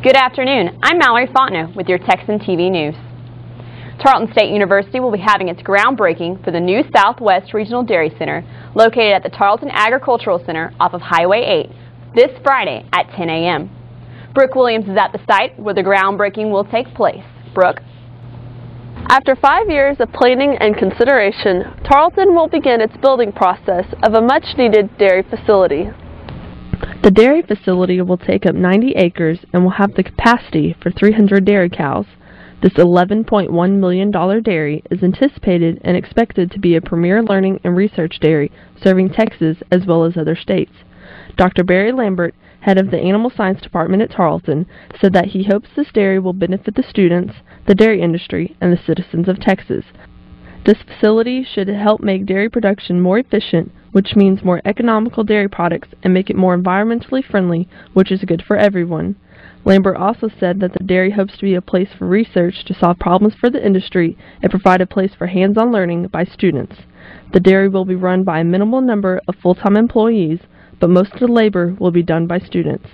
Good afternoon. I'm Mallory Fontenot with your Texan TV News. Tarleton State University will be having its groundbreaking for the new Southwest Regional Dairy Center located at the Tarleton Agricultural Center off of Highway 8 this Friday at 10 a.m. Brooke Williams is at the site where the groundbreaking will take place. Brooke? After 5 years of planning and consideration, Tarleton will begin its building process of a much-needed dairy facility. The dairy facility will take up 90 acres and will have the capacity for 300 dairy cows. This $11.1 million dairy is anticipated and expected to be a premier learning and research dairy serving Texas as well as other states. Dr. Barry Lambert, head of the Animal Science Department at Tarleton, said that he hopes this dairy will benefit the students, the dairy industry, and the citizens of Texas. This facility should help make dairy production more efficient, which means more economical dairy products, and make it more environmentally friendly, which is good for everyone. Lambert also said that the dairy hopes to be a place for research to solve problems for the industry and provide a place for hands-on learning by students. The dairy will be run by a minimal number of full-time employees, but most of the labor will be done by students.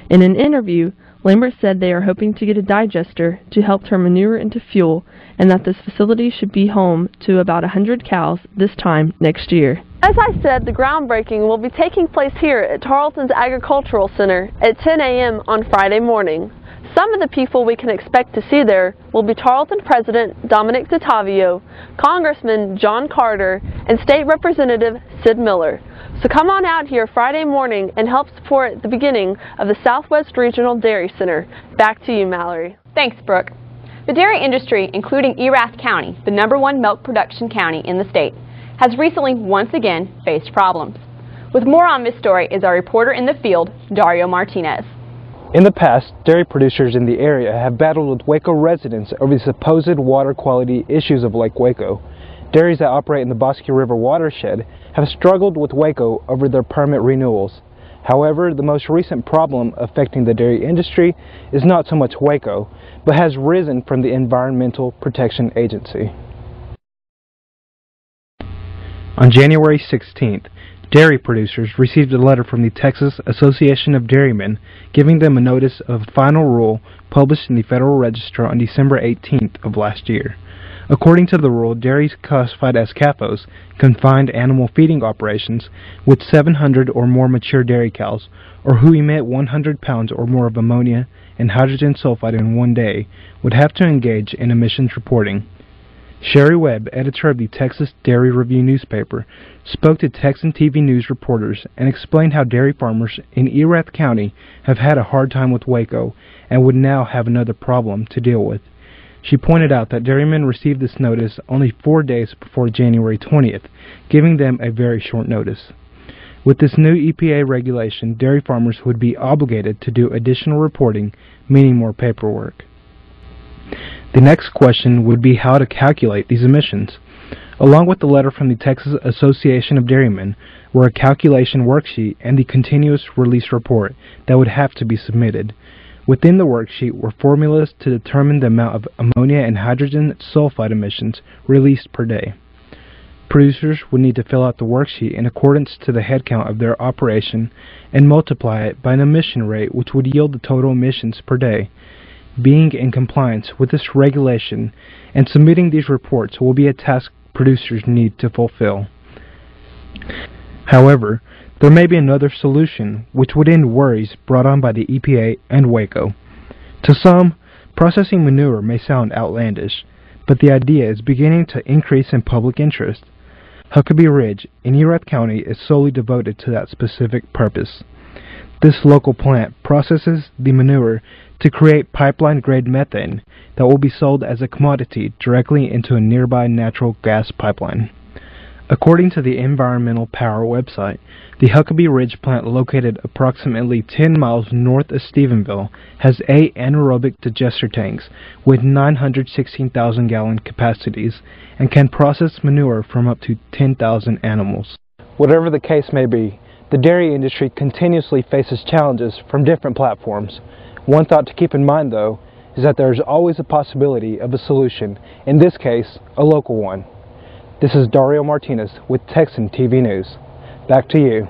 In an interview, Lambert said they are hoping to get a digester to help turn manure into fuel, and that this facility should be home to about 100 cows this time next year. As I said, the groundbreaking will be taking place here at Tarleton's Agricultural Center at 10 a.m. on Friday morning. Some of the people we can expect to see there will be Tarleton President Dominic DeTavio, Congressman John Carter, and State Representative Sid Miller. So come on out here Friday morning and help support the beginning of the Southwest Regional Dairy Center. Back to you, Mallory. Thanks, Brooke. The dairy industry, including Erath County, the #1 milk production county in the state, has recently once again faced problems. With more on this story is our reporter in the field, Dario Martinez. In the past, dairy producers in the area have battled with Waco residents over the supposed water quality issues of Lake Waco. Dairies that operate in the Bosque River watershed have struggled with Waco over their permit renewals. However, the most recent problem affecting the dairy industry is not so much Waco, but has risen from the Environmental Protection Agency. On January 16th, dairy producers received a letter from the Texas Association of Dairymen giving them a notice of final rule published in the Federal Register on December 18th of last year. According to the rule, dairies classified as CAFOs, confined animal feeding operations, with 700 or more mature dairy cows, or who emit 100 pounds or more of ammonia and hydrogen sulfide in one day, would have to engage in emissions reporting. Sherry Webb, editor of the Texas Dairy Review newspaper, spoke to Texan TV News Reporters and explained how dairy farmers in Erath County have had a hard time with Waco and would now have another problem to deal with. She pointed out that dairymen received this notice only 4 days before January 20th, giving them a very short notice. With this new EPA regulation, dairy farmers would be obligated to do additional reporting, meaning more paperwork. The next question would be how to calculate these emissions. Along with the letter from the Texas Association of Dairymen were a calculation worksheet and the continuous release report that would have to be submitted. Within the worksheet were formulas to determine the amount of ammonia and hydrogen sulfide emissions released per day. Producers would need to fill out the worksheet in accordance to the headcount of their operation and multiply it by an emission rate which would yield the total emissions per day. Being in compliance with this regulation and submitting these reports will be a task producers need to fulfill. However, there may be another solution which would end worries brought on by the EPA and Waco. To some, processing manure may sound outlandish, but the idea is beginning to increase in public interest. Huckabee Ridge in Erath County is solely devoted to that specific purpose. This local plant processes the manure to create pipeline-grade methane that will be sold as a commodity directly into a nearby natural gas pipeline. According to the Environmental Power website, the Huckabee Ridge plant, located approximately 10 miles north of Stephenville, has 8 anaerobic digester tanks with 916,000-gallon capacities and can process manure from up to 10,000 animals. Whatever the case may be, the dairy industry continuously faces challenges from different platforms. One thought to keep in mind, though, is that there is always a possibility of a solution, in this case, a local one. This is Dario Martinez with Texan TV News. Back to you.